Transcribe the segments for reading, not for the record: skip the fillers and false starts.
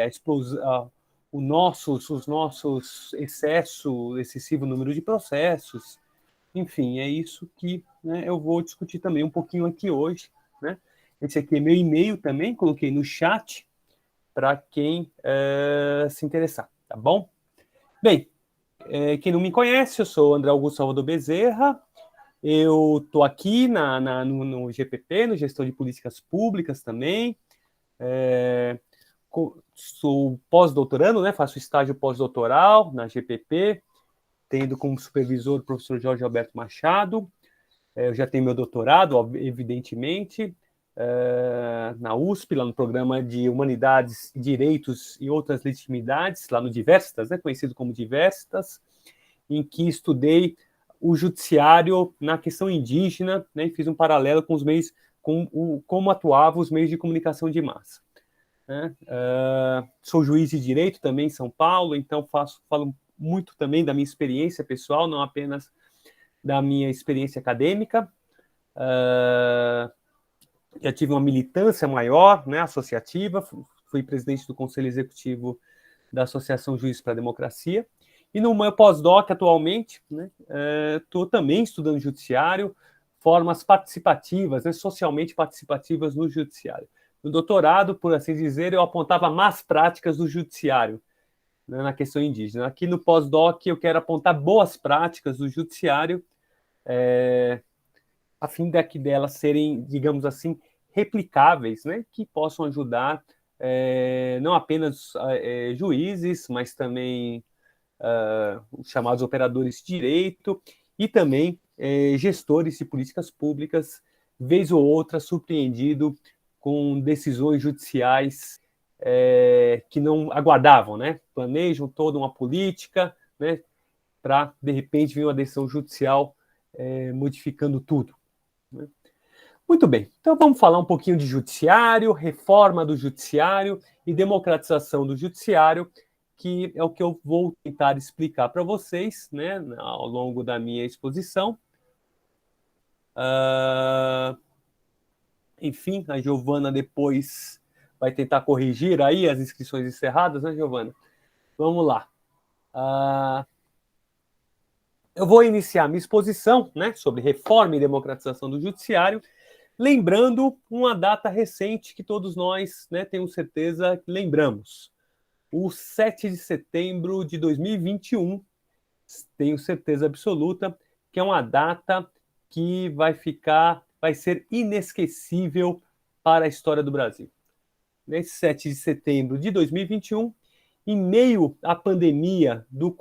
a explosão, os nossos excessivo número de processos. Enfim, é isso que, né, eu vou discutir também um pouquinho aqui hoje, né? Esse aqui é meu e-mail também, coloquei no chat para quem se interessar, tá bom? Bem, quem não me conhece, eu sou André Augusto Salvador Bezerra, eu estou aqui no GPP, no Gestão de Políticas Públicas também, sou pós-doutorando, né, faço estágio pós-doutoral na GPP, tendo como supervisor o professor Jorge Alberto Machado. Eu já tenho meu doutorado, evidentemente, na USP, lá no programa de Humanidades, Direitos e Outras Legitimidades, lá no Diversitas, né, conhecido como Diversitas, em que estudei o judiciário na questão indígena, né, e fiz um paralelo com os meios, como atuavam os meios de comunicação de massa. Né? Sou juiz de direito também em São Paulo, então falo muito também da minha experiência pessoal, não apenas da minha experiência acadêmica. Já tive uma militância maior, né, associativa, fui presidente do Conselho Executivo da Associação Juízes para a Democracia, e no meu pós-doc atualmente, né, estou também estudando judiciário, formas participativas, né, socialmente participativas no judiciário. No doutorado, por assim dizer, eu apontava más práticas do judiciário, né, na questão indígena. Aqui no pós-doc eu quero apontar boas práticas do judiciário, a fim delas serem, digamos assim, replicáveis, né, que possam ajudar não apenas juízes, mas também os chamados operadores de direito e também gestores de políticas públicas, vez ou outra surpreendido com decisões judiciais que não aguardavam, né? Planejam toda uma política, né, para, de repente, vir uma decisão judicial modificando tudo. Né? Muito bem, então vamos falar um pouquinho de judiciário, reforma do judiciário e democratização do judiciário, que é o que eu vou tentar explicar para vocês, né, ao longo da minha exposição. Enfim, a Giovana depois vai tentar corrigir aí as inscrições encerradas, né, Giovana? Vamos lá. Eu vou iniciar minha exposição, né, sobre reforma e democratização do judiciário, lembrando uma data recente que todos nós, né, temos certeza que lembramos. O 7 de setembro de 2021, tenho certeza absoluta que é uma data que vai ser inesquecível para a história do Brasil. Nesse 7 de setembro de 2021, em meio à pandemia do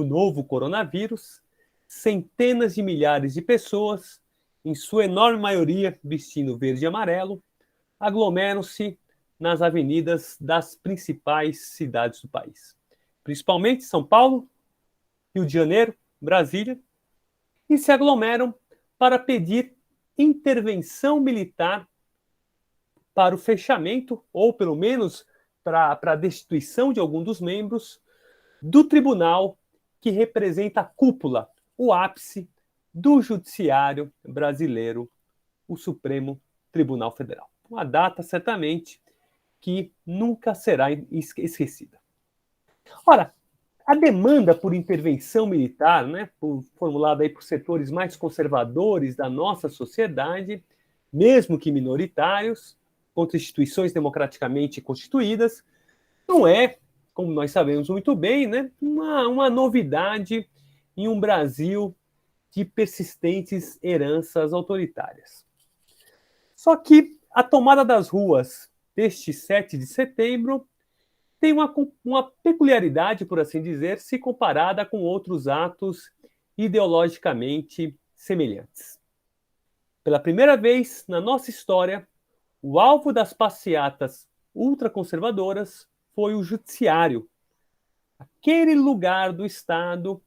novo coronavírus, centenas de milhares de pessoas, em sua enorme maioria vestindo verde e amarelo, aglomeram-se nas avenidas das principais cidades do país, principalmente São Paulo, Rio de Janeiro, Brasília, e se aglomeram para pedir intervenção militar para o fechamento, ou pelo menos para a destituição de algum dos membros do tribunal que representa a cúpula, o ápice do judiciário brasileiro, o Supremo Tribunal Federal. Uma data, certamente, que nunca será esquecida. Ora, a demanda por intervenção militar, né, formulada aí por setores mais conservadores da nossa sociedade, mesmo que minoritários, contra instituições democraticamente constituídas, não é, como nós sabemos muito bem, né, uma novidade em um Brasil de persistentes heranças autoritárias. Só que a tomada das ruas deste 7 de setembro tem uma peculiaridade, por assim dizer, se comparada com outros atos ideologicamente semelhantes. Pela primeira vez na nossa história, o alvo das passeatas ultraconservadoras foi o judiciário, aquele lugar do Estado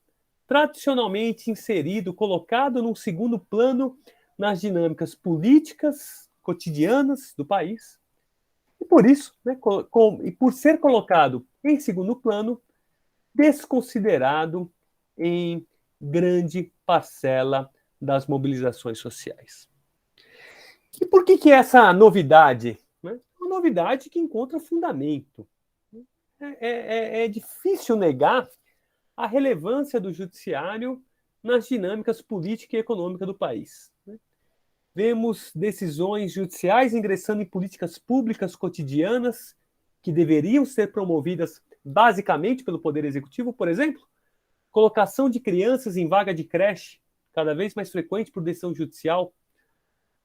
tradicionalmente inserido, colocado num segundo plano nas dinâmicas políticas cotidianas do país. E por isso, né, e por ser colocado em segundo plano, desconsiderado em grande parcela das mobilizações sociais. E por que essa novidade? Né? uma novidade que encontra fundamento. É difícil negar a relevância do judiciário nas dinâmicas política e econômica do país. Vemos decisões judiciais ingressando em políticas públicas cotidianas que deveriam ser promovidas basicamente pelo Poder Executivo, por exemplo, colocação de crianças em vaga de creche, cada vez mais frequente por decisão judicial,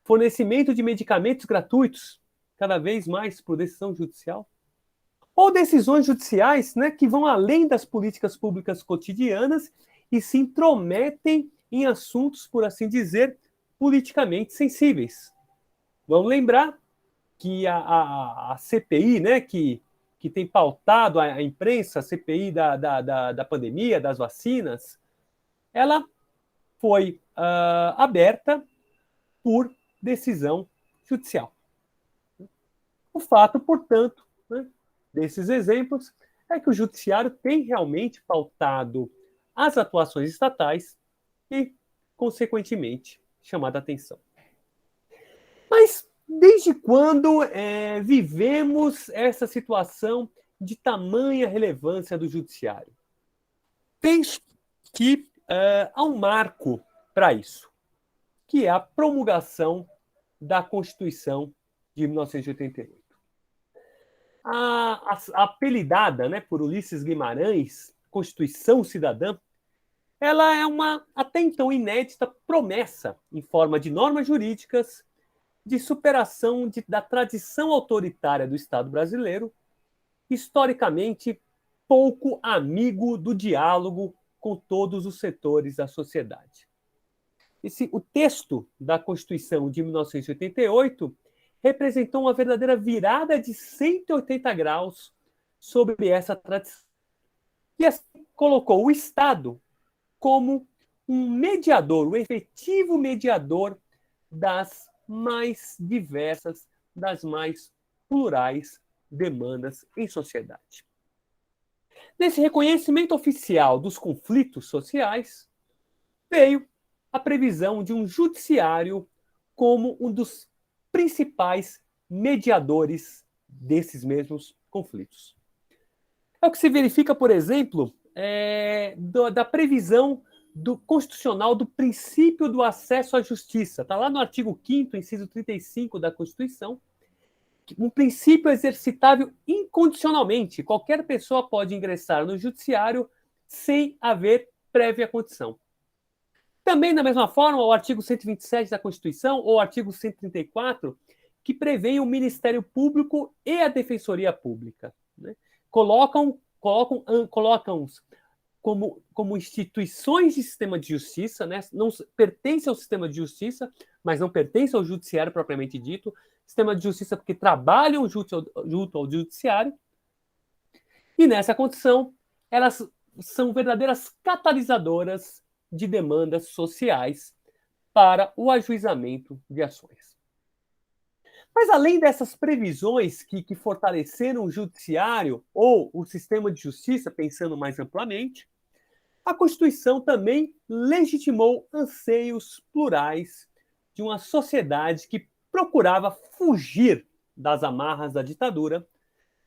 fornecimento de medicamentos gratuitos, cada vez mais por decisão judicial, ou decisões judiciais, né, que vão além das políticas públicas cotidianas e se intrometem em assuntos, por assim dizer, politicamente sensíveis. Vamos lembrar que a CPI, né, que tem pautado a imprensa, a CPI da pandemia, das vacinas, ela foi aberta por decisão judicial. O fato, portanto, né, desses exemplos, é que o judiciário tem realmente pautado as atuações estatais e, consequentemente, chamado a atenção. Mas desde quando vivemos essa situação de tamanha relevância do judiciário? Penso que há um marco para isso, que é a promulgação da Constituição de 1988. A apelidada, né, por Ulisses Guimarães, Constituição Cidadã, ela é uma até então inédita promessa em forma de normas jurídicas de superação da tradição autoritária do Estado brasileiro, historicamente pouco amigo do diálogo com todos os setores da sociedade. O texto da Constituição de 1988 representou uma verdadeira virada de 180 graus sobre essa tradição. E assim colocou o Estado como um mediador, um efetivo mediador das mais diversas, das mais plurais demandas em sociedade. Nesse reconhecimento oficial dos conflitos sociais, veio a previsão de um judiciário como um dos principais mediadores desses mesmos conflitos. É o que se verifica, por exemplo, da previsão constitucional do princípio do acesso à justiça. Está lá no artigo 5º, inciso 35 da Constituição, um princípio exercitável incondicionalmente. Qualquer pessoa pode ingressar no judiciário sem haver prévia condição. Também, da mesma forma, o artigo 127 da Constituição, ou o artigo 134, que prevê o Ministério Público e a Defensoria Pública. Né? Colocam como instituições de sistema de justiça, né? Não pertencem ao sistema de justiça, mas não pertencem ao judiciário propriamente dito, sistema de justiça porque trabalham junto ao judiciário, e nessa condição, elas são verdadeiras catalisadoras de demandas sociais para o ajuizamento de ações. Mas além dessas previsões que fortaleceram o judiciário ou o sistema de justiça, pensando mais amplamente, a Constituição também legitimou anseios plurais de uma sociedade que procurava fugir das amarras da ditadura,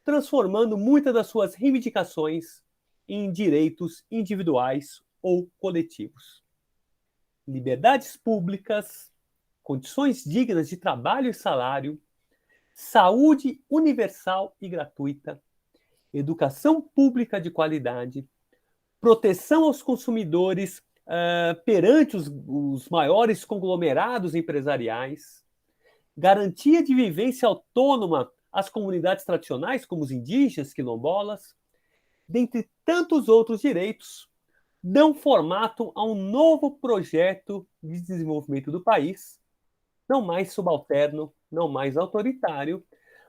transformando muitas das suas reivindicações em direitos individuais ou coletivos. Liberdades públicas, condições dignas de trabalho e salário, saúde universal e gratuita, educação pública de qualidade, proteção aos consumidores perante os maiores conglomerados empresariais, garantia de vivência autônoma às comunidades tradicionais, como os indígenas, quilombolas, dentre tantos outros direitos, dão formato a um novo projeto de desenvolvimento do país, não mais subalterno, não mais autoritário,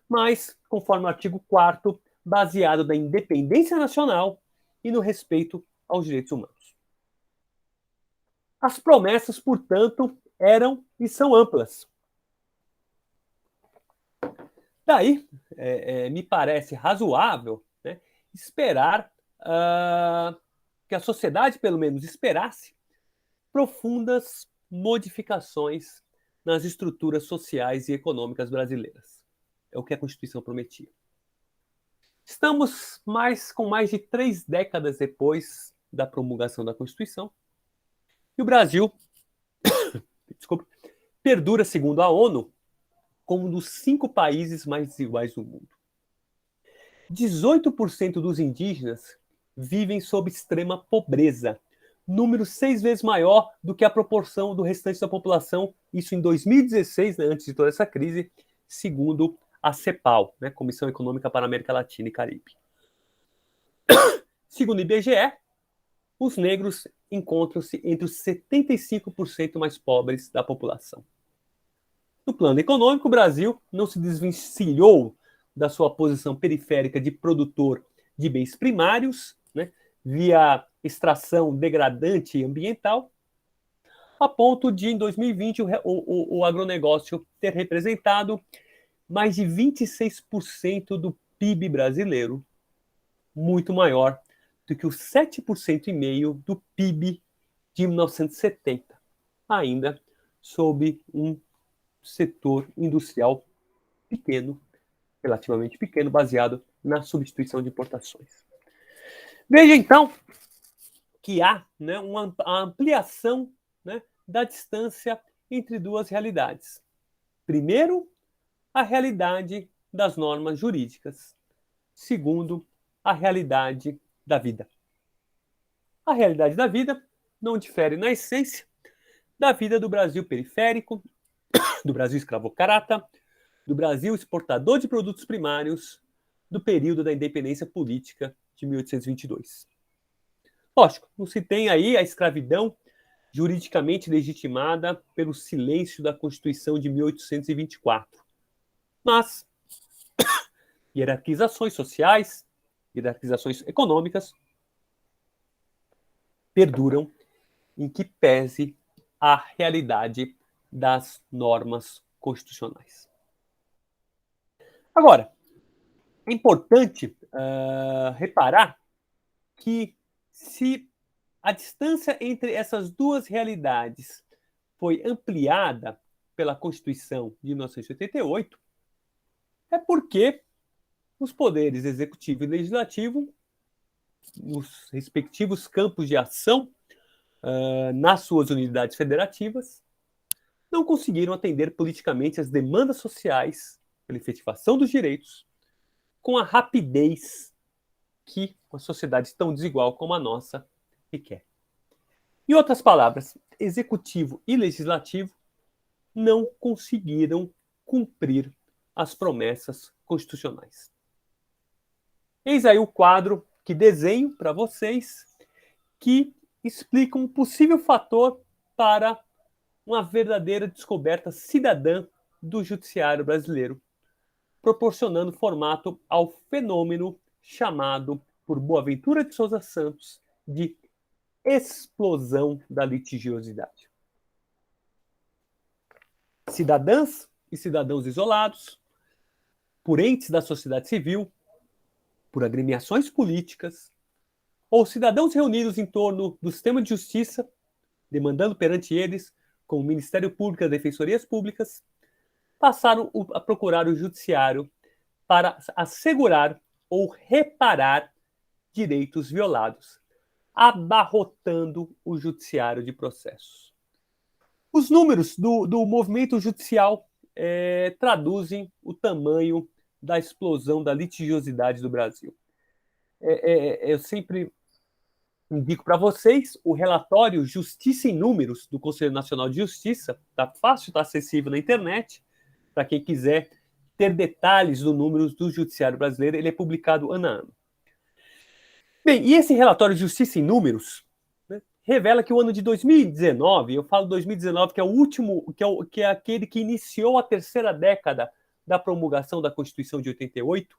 mas, conforme o artigo 4º, baseado na independência nacional e no respeito aos direitos humanos. As promessas, portanto, eram e são amplas. Daí, me parece razoável, né, esperar que a sociedade, pelo menos, esperasse profundas modificações nas estruturas sociais e econômicas brasileiras. é o que a Constituição prometia. Estamos com mais de 3 décadas depois da promulgação da Constituição e o Brasil, perdura, segundo a ONU, como um dos 5 países mais desiguais do mundo. 18% dos indígenas vivem sob extrema pobreza, número 6 vezes maior do que a proporção do restante da população, isso em 2016, né, antes de toda essa crise, segundo a CEPAL, né, Comissão Econômica para a América Latina e Caribe. Segundo o IBGE, os negros encontram-se entre os 75% mais pobres da população. No plano econômico, o Brasil não se desvencilhou da sua posição periférica de produtor de bens primários, né, via extração degradante e ambiental, a ponto de, em 2020, o agronegócio ter representado mais de 26% do PIB brasileiro, muito maior do que os 7,5% do PIB de 1970, ainda sob um setor industrial pequeno, relativamente pequeno, baseado na substituição de importações. Veja, então, que há, né, uma ampliação, né, da distância entre duas realidades. Primeiro, a realidade das normas jurídicas. Segundo, a realidade da vida. A realidade da vida não difere na essência da vida do Brasil periférico, do Brasil escravocrata, do Brasil exportador de produtos primários, do período da independência política de 1822. Lógico, não se tem aí a escravidão juridicamente legitimada pelo silêncio da Constituição de 1824. Mas hierarquizações sociais, hierarquizações econômicas perduram em que pese a realidade das normas constitucionais. Agora, é importante reparar que se a distância entre essas duas realidades foi ampliada pela Constituição de 1988, é porque os poderes executivo e legislativo, nos respectivos campos de ação, nas suas unidades federativas, não conseguiram atender politicamente as demandas sociais pela efetivação dos direitos com a rapidez que uma sociedade tão desigual como a nossa requer. Em outras palavras, executivo e legislativo não conseguiram cumprir as promessas constitucionais. Eis aí o quadro que desenho para vocês, que explica um possível fator para uma verdadeira descoberta cidadã do judiciário brasileiro, proporcionando formato ao fenômeno chamado por Boaventura de Souza Santos de explosão da litigiosidade. Cidadãs e cidadãos isolados, por entes da sociedade civil, por agremiações políticas, ou cidadãos reunidos em torno do sistema de justiça, demandando perante eles, com o Ministério Público e as defensorias públicas, passaram a procurar o judiciário para assegurar ou reparar direitos violados, abarrotando o judiciário de processos. Os números do movimento judicial traduzem o tamanho da explosão da litigiosidade do Brasil. Eu sempre indico para vocês o relatório Justiça em Números do Conselho Nacional de Justiça, está fácil, está acessível na internet, para quem quiser ter detalhes do número do judiciário brasileiro, ele é publicado ano a ano. Bem, e esse relatório Justiça em Números, né, revela que o ano de 2019, eu falo 2019, que é o último, que é aquele que iniciou a terceira década da promulgação da Constituição de 88,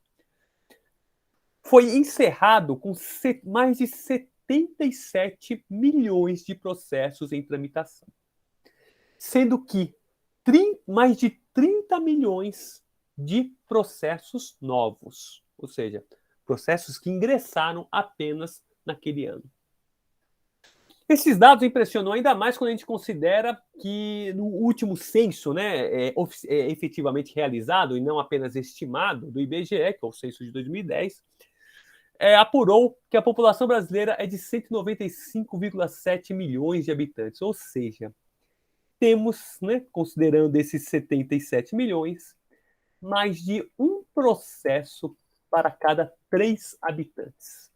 foi encerrado com mais de 77 milhões de processos em tramitação, sendo que mais de 30 milhões de processos novos, ou seja, processos que ingressaram apenas naquele ano. Esses dados impressionam ainda mais quando a gente considera que no último censo, né, efetivamente realizado e não apenas estimado do IBGE, que é o censo de 2010, apurou que a população brasileira é de 195,7 milhões de habitantes, ou seja, temos, né, considerando esses 77 milhões, mais de um processo para cada 3 habitantes.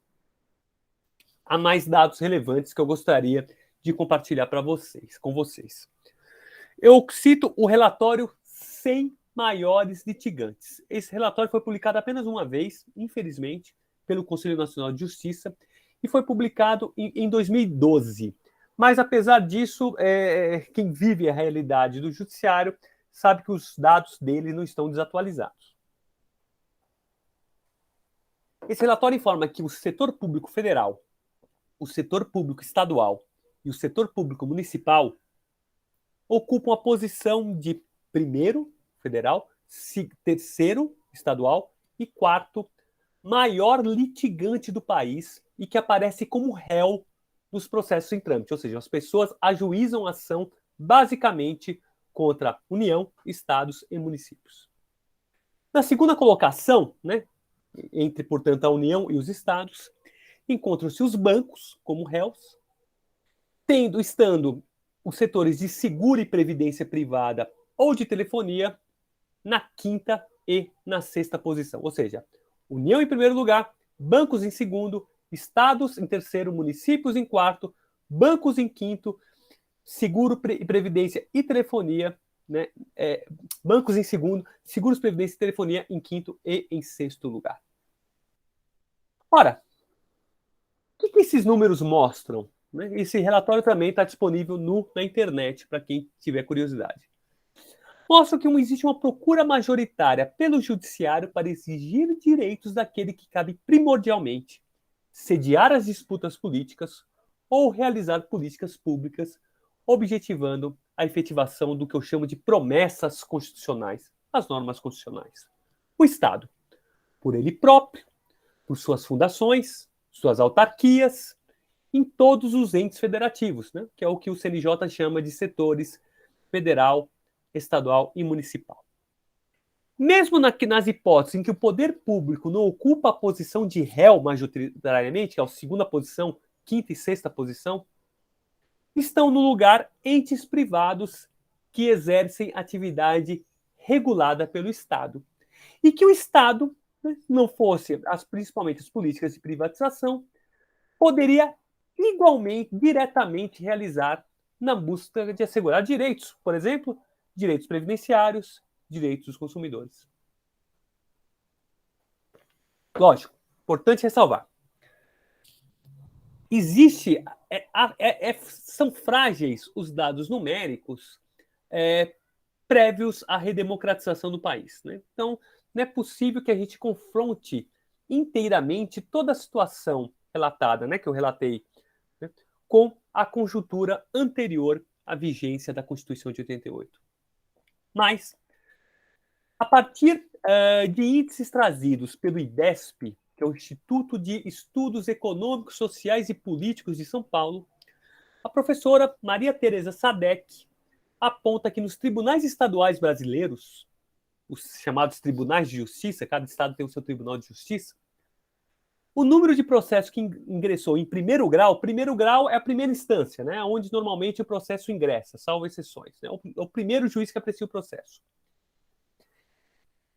Há mais dados relevantes que eu gostaria de compartilhar com vocês. Eu cito o relatório 100 maiores litigantes. Esse relatório foi publicado apenas uma vez, infelizmente, pelo Conselho Nacional de Justiça, e foi publicado em 2012. Mas, apesar disso, quem vive a realidade do judiciário sabe que os dados dele não estão desatualizados. Esse relatório informa que o setor público federal, o setor público estadual e o setor público municipal ocupam a posição de primeiro federal, terceiro estadual e quarto maior litigante do país e que aparece como réu nos processos em trâmite, ou seja, as pessoas ajuizam ação basicamente contra a União, estados e municípios. Na segunda colocação, né, entre, portanto, a União e os estados, encontram-se os bancos como réus, estando os setores de seguro e previdência privada ou de telefonia na quinta e na sexta posição. Ou seja, União em primeiro lugar, bancos em segundo, estados em terceiro, municípios em quarto, bancos em quinto, seguro, previdência e telefonia, né? Bancos em segundo, seguros, previdência e telefonia em quinto e em sexto lugar. Ora, o que esses números mostram? Esse relatório também está disponível na internet para quem tiver curiosidade. Mostra que existe uma procura majoritária pelo judiciário para exigir direitos daquele que cabe primordialmente sediar as disputas políticas ou realizar políticas públicas, objetivando a efetivação do que eu chamo de promessas constitucionais, as normas constitucionais. O Estado, por ele próprio, por suas fundações, suas autarquias, em todos os entes federativos, né? Que é o que o CNJ chama de setores federal, estadual e municipal. Mesmo nas hipóteses em que o poder público não ocupa a posição de réu majoritariamente, que é a segunda posição, quinta e sexta posição, estão no lugar entes privados que exercem atividade regulada pelo Estado. E que o Estado, né, não fosse principalmente as políticas de privatização, poderia igualmente, diretamente realizar na busca de assegurar direitos, por exemplo, direitos previdenciários, direitos dos consumidores. Lógico, importante ressalvar. São frágeis os dados numéricos prévios à redemocratização do país. Né? Então, não é possível que a gente confronte inteiramente toda a situação relatada, né, que eu relatei, né, com a conjuntura anterior à vigência da Constituição de 88. Mas, a partir de índices trazidos pelo IDESP, que é o Instituto de Estudos Econômicos, Sociais e Políticos de São Paulo, a professora Maria Tereza Sadek aponta que nos tribunais estaduais brasileiros, os chamados tribunais de justiça, cada estado tem o seu tribunal de justiça, o número de processos que ingressou em primeiro grau é a primeira instância, né, onde normalmente o processo ingressa, salvo exceções. Né, o primeiro juiz que aprecia o processo.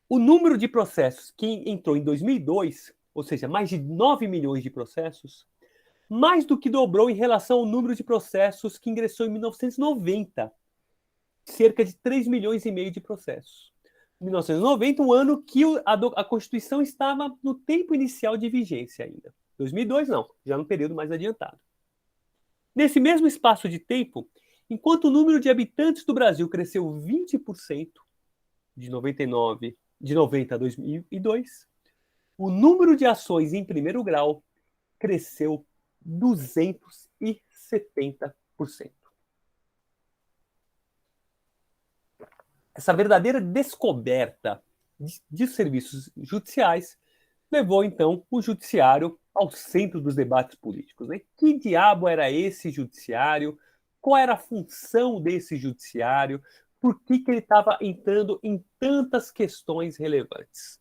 O número de processos que entrou em 2002, ou seja, mais de 9 milhões de processos, mais do que dobrou em relação ao número de processos que ingressou em 1990, cerca de 3 milhões e meio de processos. 1990, um ano que a Constituição estava no tempo inicial de vigência ainda. 2002, não, já no período mais adiantado. Nesse mesmo espaço de tempo, enquanto o número de habitantes do Brasil cresceu 20% de 90 a 2002, o número de ações em primeiro grau cresceu 270%. Essa verdadeira descoberta de serviços judiciais levou, então, o judiciário ao centro dos debates políticos, né? Que diabo era esse judiciário? Qual era a função desse judiciário? Por que ele estava entrando em tantas questões relevantes?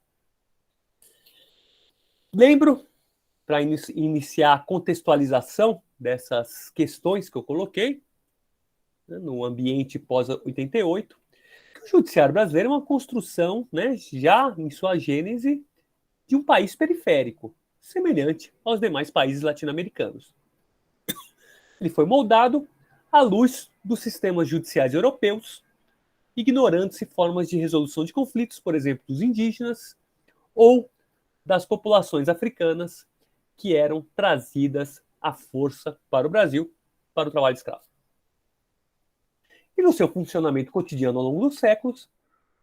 Lembro, para iniciar a contextualização dessas questões que eu coloquei, né, no ambiente pós-88, que o judiciário brasileiro é uma construção, né, já em sua gênese, de um país periférico, semelhante aos demais países latino-americanos. Ele foi moldado à luz dos sistemas judiciais europeus, ignorando-se formas de resolução de conflitos, por exemplo, dos indígenas ou das populações africanas que eram trazidas à força para o Brasil para o trabalho escravo. E no seu funcionamento cotidiano ao longo dos séculos,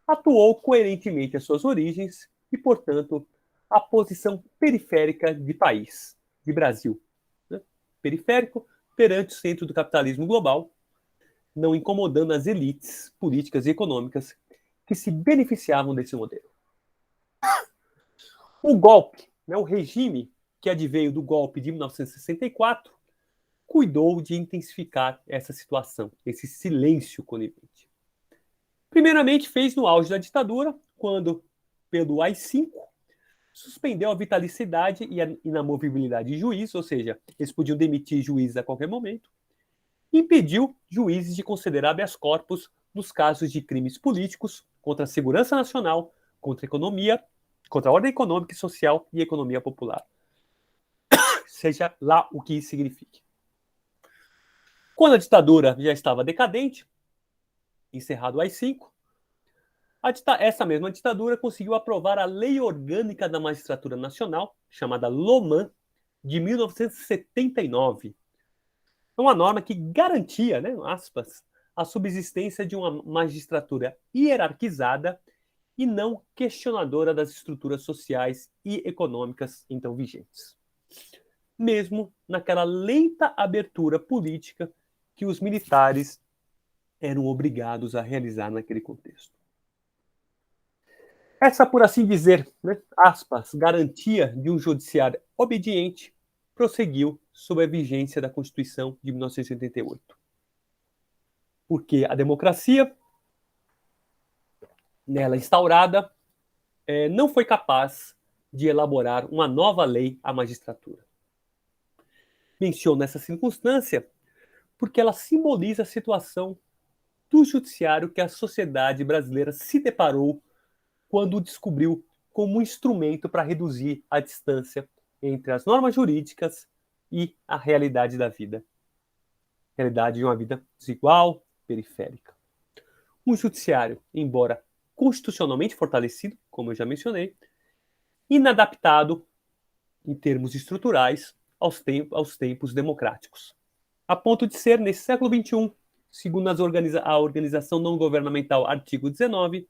atuou coerentemente às suas origens e, portanto, a posição periférica de país, de Brasil. Né? Periférico perante o centro do capitalismo global, não incomodando as elites políticas e econômicas que se beneficiavam desse modelo. O golpe, né, o regime que adveio do golpe de 1964, cuidou de intensificar essa situação, esse silêncio conivente. Primeiramente fez no auge da ditadura, quando, pelo AI-5, suspendeu a vitalicidade e a inamovibilidade de juízes, ou seja, eles podiam demitir juízes a qualquer momento, e impediu juízes de conceder habeas corpus nos casos de crimes políticos contra a segurança nacional, contra a economia, contra a ordem econômica e social e a economia popular. Seja lá o que isso signifique. Quando a ditadura já estava decadente, encerrado o AI-5, essa mesma ditadura conseguiu aprovar a Lei Orgânica da Magistratura Nacional, chamada LOMAN, de 1979. Uma norma que garantia, né, aspas, a subsistência de uma magistratura hierarquizada e não questionadora das estruturas sociais e econômicas então vigentes. Mesmo naquela lenta abertura política que os militares eram obrigados a realizar naquele contexto. Essa, por assim dizer, né, aspas, garantia de um judiciário obediente prosseguiu sob a vigência da Constituição de 1988. Porque a democracia, nela instaurada, não foi capaz de elaborar uma nova lei à magistratura. Menciono essa circunstância porque ela simboliza a situação do judiciário que a sociedade brasileira se deparou quando o descobriu como um instrumento para reduzir a distância entre as normas jurídicas e a realidade da vida. Realidade de uma vida desigual, periférica. Um judiciário, embora constitucionalmente fortalecido, como eu já mencionei, inadaptado em termos estruturais aos tempos democráticos. A ponto de ser, nesse século XXI, segundo a organização não governamental artigo 19,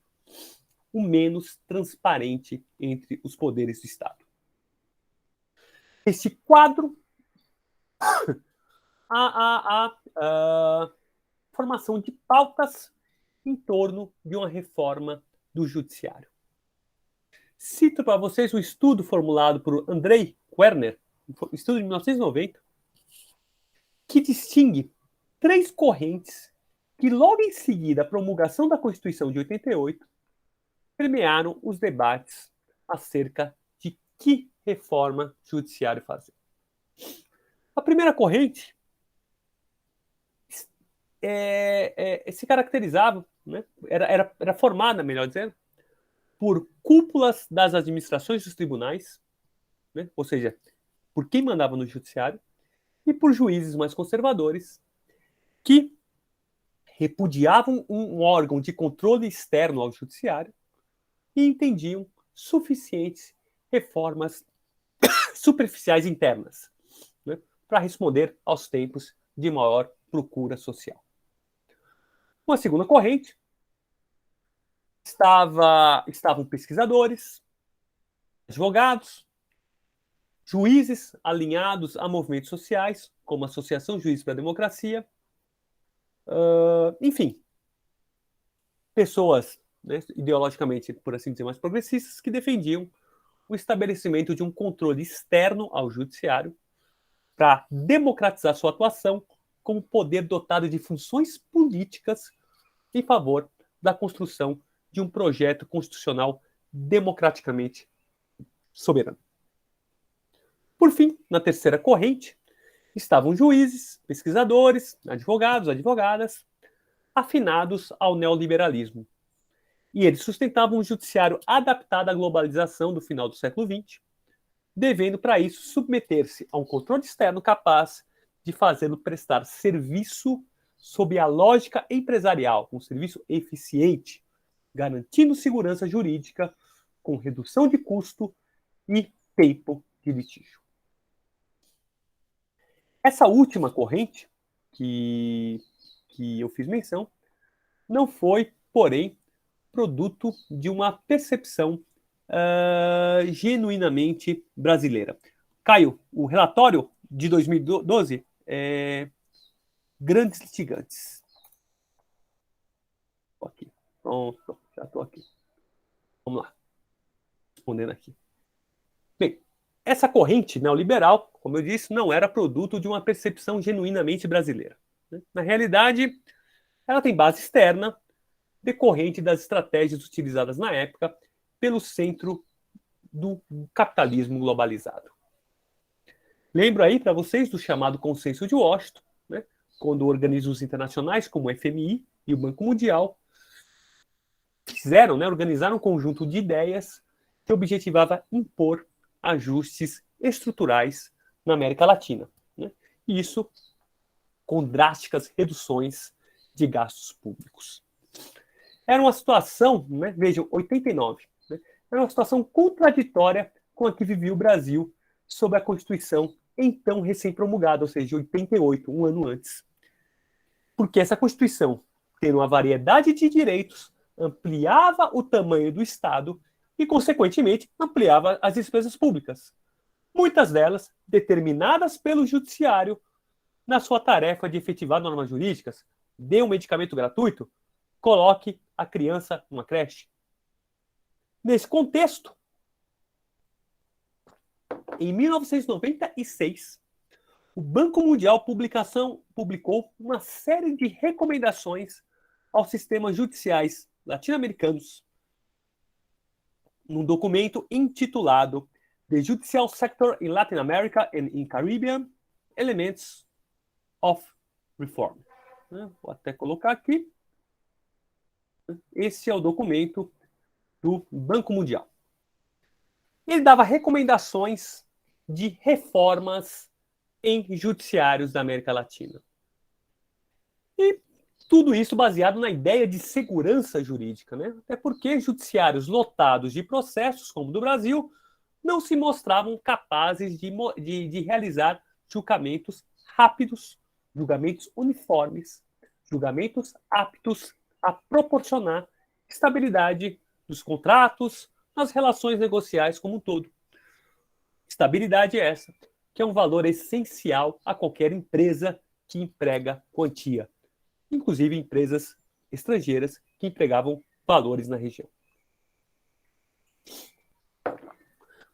o menos transparente entre os poderes do Estado. Este quadro, a formação de pautas em torno de uma reforma do judiciário. Cito para vocês um estudo formulado por Andrei Werner, um estudo de 1990, que distingue 3 correntes que, logo em seguida à promulgação da Constituição de 88, permearam os debates acerca de que reforma judiciária fazer. A primeira corrente se caracterizava, né, era formada, melhor dizendo, por cúpulas das administrações dos tribunais, né, ou seja, por quem mandava no judiciário, e por juízes mais conservadores que repudiavam um órgão de controle externo ao judiciário e entendiam suficientes reformas superficiais internas, né, para responder aos tempos de maior procura social. Uma segunda corrente estavam pesquisadores, advogados, juízes alinhados a movimentos sociais, como a Associação Juízes para a Democracia, enfim, pessoas, né, ideologicamente, por assim dizer, mais progressistas, que defendiam o estabelecimento de um controle externo ao judiciário para democratizar sua atuação como poder dotado de funções políticas em favor da construção de um projeto constitucional democraticamente soberano. Por fim, na terceira corrente, estavam juízes, pesquisadores, advogados, advogadas, afinados ao neoliberalismo. E eles sustentavam um judiciário adaptado à globalização do final do século XX, devendo, para isso, submeter-se a um controle externo capaz de fazê-lo prestar serviço sob a lógica empresarial, um serviço eficiente, garantindo segurança jurídica, com redução de custo e tempo de litígio. Essa última corrente que eu fiz menção não foi, porém, produto de uma percepção genuinamente brasileira. Caio, o relatório de 2012 é Grandes Litigantes. Estou aqui. Pronto, já estou aqui. Vamos lá. Respondendo aqui. Bem, essa corrente neoliberal, como eu disse, não era produto de uma percepção genuinamente brasileira. Na realidade, ela tem base externa, decorrente das estratégias utilizadas na época pelo centro do capitalismo globalizado. Lembro aí para vocês do chamado Consenso de Washington, né, quando organismos internacionais como o FMI e o Banco Mundial organizaram um conjunto de ideias que objetivava impor ajustes estruturais na América Latina. Né? E isso com drásticas reduções de gastos públicos. Era uma situação, né, vejam, 89, né, era uma situação contraditória com a que vivia o Brasil sob a Constituição então recém-promulgada, ou seja, 88, um ano antes. Porque essa Constituição, tendo uma variedade de direitos, ampliava o tamanho do Estado e, consequentemente, ampliava as despesas públicas. Muitas delas determinadas pelo Judiciário na sua tarefa de efetivar normas jurídicas. Dê um medicamento gratuito, coloque a criança numa creche. Nesse contexto, em 1996, o Banco Mundial publicou uma série de recomendações aos sistemas judiciais latino-americanos num documento intitulado The Judicial Sector in Latin America and in Caribbean, Elements of Reform. Vou até colocar aqui. Esse é o documento do Banco Mundial. Ele dava recomendações de reformas em judiciários da América Latina. E tudo isso baseado na ideia de segurança jurídica, né? Até porque judiciários lotados de processos, como o do Brasil, não se mostravam capazes de realizar julgamentos rápidos, julgamentos uniformes, julgamentos aptos a proporcionar estabilidade dos contratos, nas relações negociais como um todo. Estabilidade essa, que é um valor essencial a qualquer empresa que emprega quantia, inclusive empresas estrangeiras que empregavam valores na região.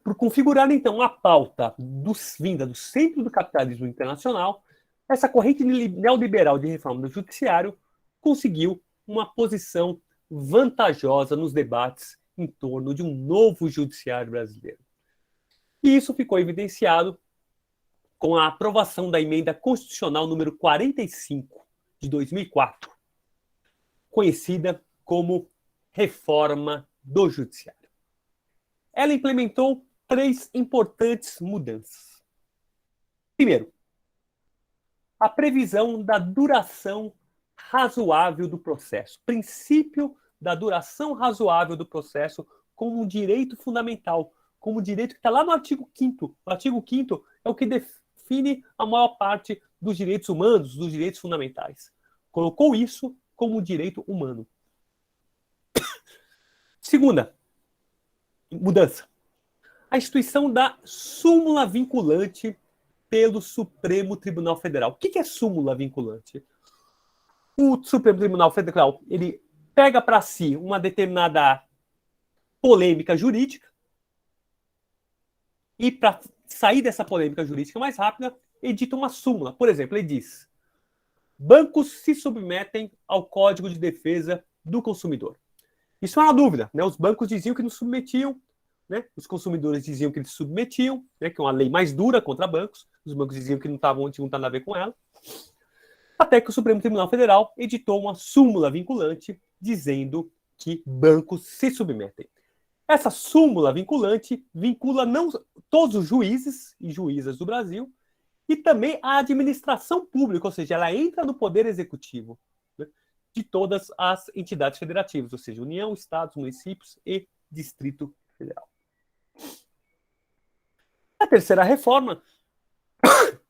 Por configurar, então, a pauta vinda do centro do capitalismo internacional, essa corrente neoliberal de reforma do judiciário conseguiu uma posição vantajosa nos debates em torno de um novo judiciário brasileiro. E isso ficou evidenciado com a aprovação da emenda constitucional número 45 de 2004, conhecida como Reforma do Judiciário. Ela implementou 3 importantes mudanças. Primeiro, a previsão da duração razoável do processo. Princípio da duração razoável do processo como um direito fundamental, como um direito que está lá no artigo 5º. O artigo 5º é o que define a maior parte dos direitos humanos, dos direitos fundamentais. Colocou isso como um direito humano. Segunda mudança. A instituição da súmula vinculante pelo Supremo Tribunal Federal. O que é súmula vinculante? O Supremo Tribunal Federal, ele pega para si uma determinada polêmica jurídica, E para sair dessa polêmica jurídica mais rápida, edita uma súmula. Por exemplo, ele diz: bancos se submetem ao Código de Defesa do Consumidor. Isso é uma dúvida, né? Os bancos diziam que não submetiam, né? Os consumidores diziam que eles submetiam, né? Que é uma lei mais dura contra bancos. Os bancos diziam que não tinham nada a ver com ela. Até que o Supremo Tribunal Federal editou uma súmula vinculante dizendo que bancos se submetem. Essa súmula vinculante vincula não todos os juízes e juízas do Brasil e também a administração pública, ou seja, ela entra no poder executivo, né, de todas as entidades federativas, ou seja, União, Estados, municípios e Distrito Federal. A terceira reforma,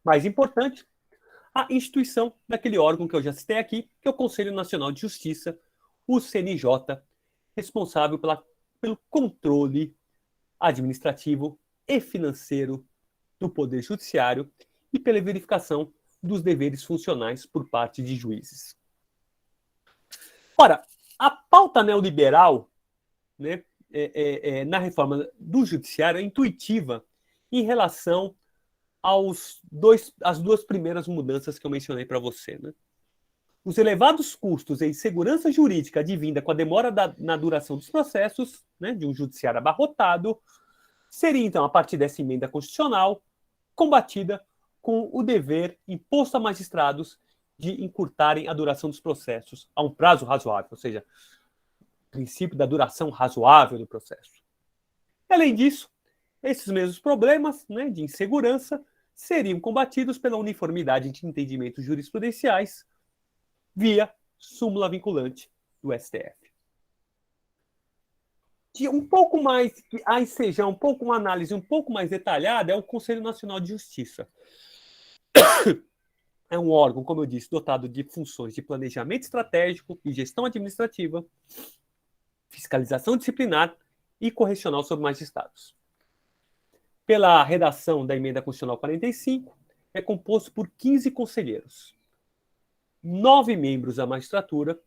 mais importante, a instituição daquele órgão que eu já citei aqui, que é o Conselho Nacional de Justiça, o CNJ, responsável pelo controle administrativo e financeiro do Poder Judiciário e pela verificação dos deveres funcionais por parte de juízes. Ora, a pauta neoliberal, né, na reforma do Judiciário é intuitiva em relação às duas primeiras mudanças que eu mencionei para você. Né? Os elevados custos e insegurança jurídica advinda com a demora na duração dos processos, né, de um judiciário abarrotado, seria, então, a partir dessa emenda constitucional, combatida com o dever imposto a magistrados de encurtarem a duração dos processos a um prazo razoável, ou seja, o princípio da duração razoável do processo. Além disso, esses mesmos problemas, né, de insegurança seriam combatidos pela uniformidade de entendimentos jurisprudenciais via súmula vinculante do STF. De um pouco mais, aí seja um pouco uma análise um pouco mais detalhada, é o Conselho Nacional de Justiça. É um órgão, como eu disse, dotado de funções de planejamento estratégico e gestão administrativa, fiscalização disciplinar e correcional sobre magistrados. Pela redação da Emenda Constitucional 45, é composto por 15 conselheiros, 9 membros da magistratura,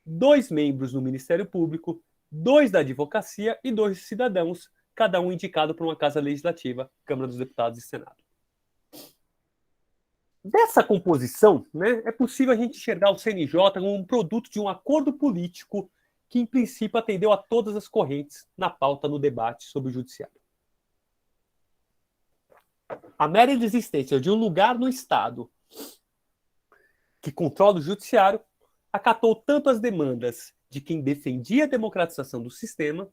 2 membros do Ministério Público, 2 da advocacia e 2 cidadãos, cada um indicado por uma casa legislativa, Câmara dos Deputados e Senado. Dessa composição, né, é possível a gente enxergar o CNJ como um produto de um acordo político que, em princípio, atendeu a todas as correntes na pauta no debate sobre o judiciário. A mera existência de um lugar no Estado que controla o judiciário acatou tanto as demandas de quem defendia a democratização do sistema,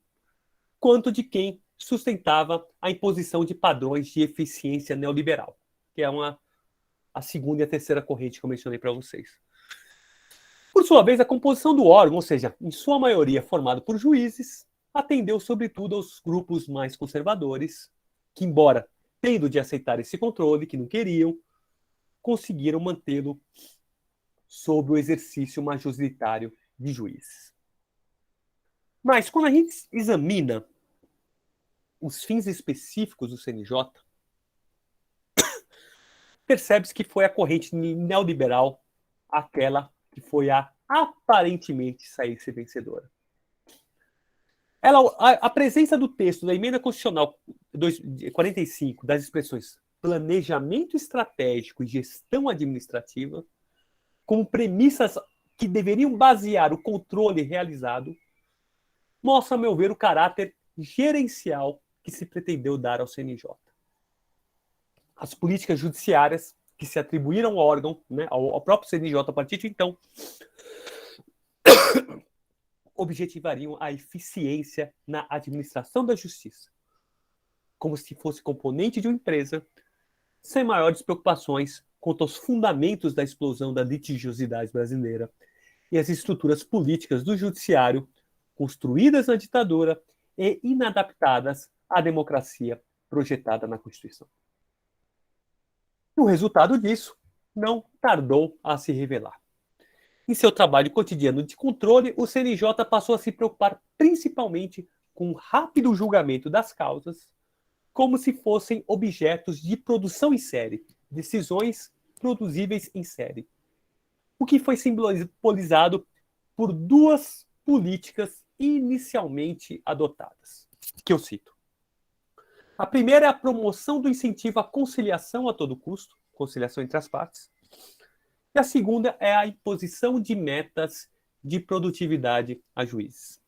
quanto de quem sustentava a imposição de padrões de eficiência neoliberal, que é a segunda e a terceira corrente que eu mencionei para vocês. Por sua vez, a composição do órgão, ou seja, em sua maioria formado por juízes, atendeu sobretudo aos grupos mais conservadores, que, embora tendo de aceitar esse controle, que não queriam, conseguiram mantê-lo sob o exercício majoritário de juízes. Mas quando a gente examina os fins específicos do CNJ, percebe-se que foi a corrente neoliberal aquela que foi a aparentemente sair-se vencedora. A presença do texto da Emenda Constitucional 45, das expressões planejamento estratégico e gestão administrativa, como premissas que deveriam basear o controle realizado, mostra, a meu ver, o caráter gerencial que se pretendeu dar ao CNJ. As políticas judiciárias que se atribuíram ao órgão, né, ao próprio CNJ a partir de então, objetivariam a eficiência na administração da justiça, como se fosse componente de uma empresa, sem maiores preocupações quanto aos fundamentos da explosão da litigiosidade brasileira e as estruturas políticas do judiciário construídas na ditadura e inadaptadas à democracia projetada na Constituição. O resultado disso não tardou a se revelar. Em seu trabalho cotidiano de controle, o CNJ passou a se preocupar principalmente com o rápido julgamento das causas, como se fossem objetos de produção em série, decisões produzíveis em série. O que foi simbolizado por duas políticas inicialmente adotadas, que eu cito. A primeira é a promoção do incentivo à conciliação a todo custo, conciliação entre as partes. E a segunda é a imposição de metas de produtividade a juízes.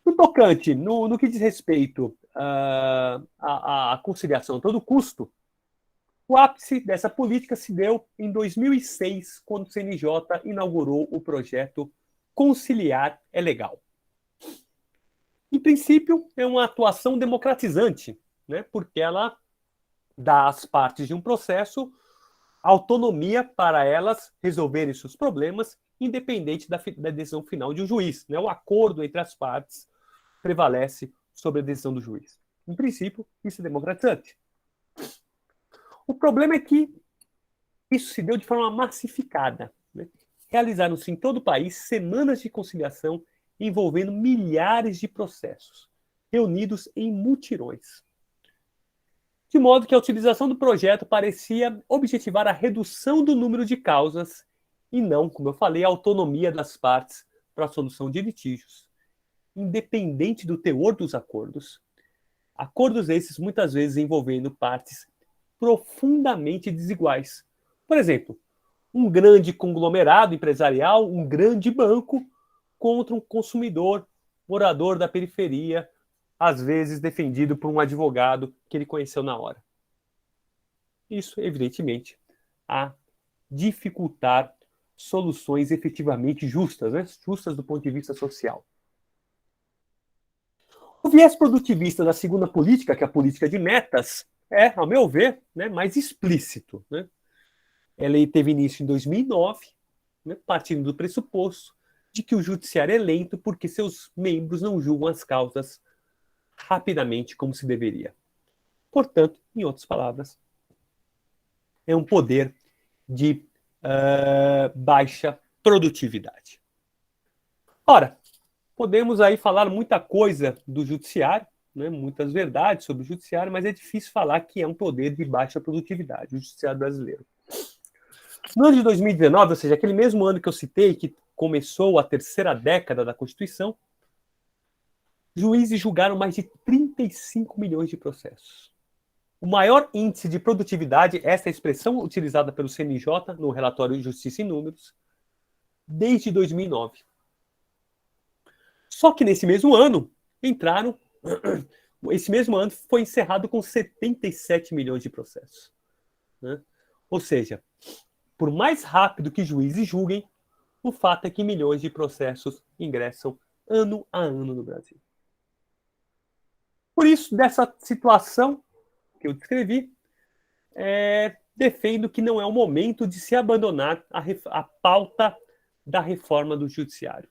No tocante, no que diz respeito à conciliação a todo custo, o ápice dessa política se deu em 2006, quando o CNJ inaugurou o projeto Conciliar é Legal. Em princípio, é uma atuação democratizante, né, porque ela dá às partes de um processo autonomia para elas resolverem seus problemas, independente da decisão final de um juiz. Né? O acordo entre as partes prevalece sobre a decisão do juiz. Em princípio, isso é democratizante. O problema é que isso se deu de forma massificada. Né? Realizaram-se em todo o país semanas de conciliação envolvendo milhares de processos, reunidos em mutirões. De modo que a utilização do projeto parecia objetivar a redução do número de causas e não, como eu falei, a autonomia das partes para a solução de litígios, independente do teor dos acordos. Acordos esses muitas vezes envolvendo partes profundamente desiguais. Por exemplo, um grande conglomerado empresarial, um grande banco contra um consumidor, morador da periferia, às vezes defendido por um advogado que ele conheceu na hora. Isso, evidentemente, a dificultar soluções efetivamente justas, né? Justas do ponto de vista social. O viés produtivista da segunda política, que é a política de metas, é, ao meu ver, né, mais explícito. Né? Ela teve início em 2009, né, partindo do pressuposto de que o judiciário é lento porque seus membros não julgam as causas rapidamente como se deveria. Portanto, em outras palavras, é um poder de baixa produtividade. Ora, podemos aí falar muita coisa do judiciário, né, muitas verdades sobre o judiciário, mas é difícil falar que é um poder de baixa produtividade, o judiciário brasileiro. No ano de 2019, ou seja, aquele mesmo ano que eu citei, que começou a terceira década da Constituição, juízes julgaram mais de 35 milhões de processos. O maior índice de produtividade, essa é a expressão utilizada pelo CNJ no relatório Justiça em Números, desde 2009. Só que nesse mesmo ano, esse mesmo ano foi encerrado com 77 milhões de processos. Né? Ou seja, por mais rápido que juízes julguem, o fato é que milhões de processos ingressam ano a ano no Brasil. Por isso, dessa situação que eu descrevi, defendo que não é o momento de se abandonar a pauta da reforma do judiciário.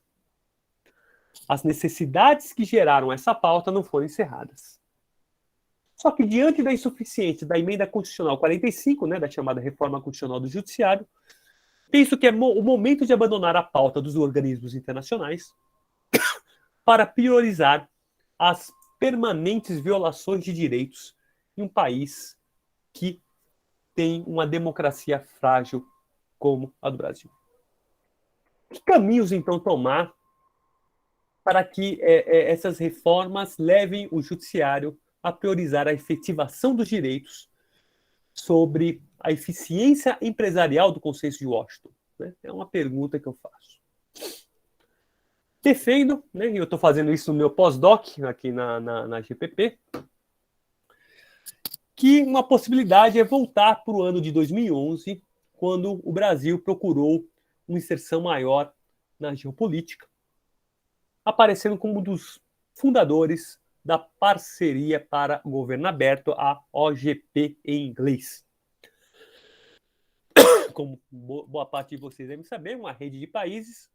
As necessidades que geraram essa pauta não foram encerradas. Só que, diante da insuficiência da emenda constitucional 45, né, da chamada reforma constitucional do judiciário, penso que é o momento de abandonar a pauta dos organismos internacionais para priorizar as permanentes violações de direitos em um país que tem uma democracia frágil como a do Brasil. Que caminhos, então, tomar para que essas reformas levem o judiciário a priorizar a efetivação dos direitos sobre a eficiência empresarial do Consenso de Washington? Né? É uma pergunta que eu faço. Defendo, né, e eu estou fazendo isso no meu pós-doc aqui na GPP, que uma possibilidade é voltar para o ano de 2011, quando o Brasil procurou uma inserção maior na geopolítica, aparecendo como um dos fundadores da Parceria para Governo Aberto, a OGP em inglês. Como boa parte de vocês devem saber, uma rede de países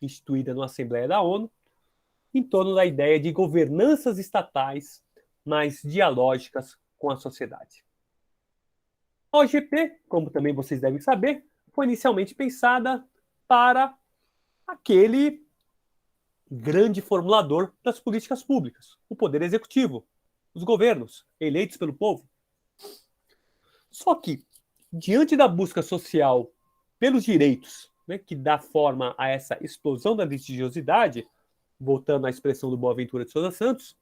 instituída na Assembleia da ONU, em torno da ideia de governanças estatais mais dialógicas com a sociedade. A OGP, como também vocês devem saber, foi inicialmente pensada para aquele grande formulador das políticas públicas, o poder executivo, os governos, eleitos pelo povo. Só que, diante da busca social pelos direitos, né, que dá forma a essa explosão da litigiosidade, voltando à expressão do Boaventura de Sousa Santos,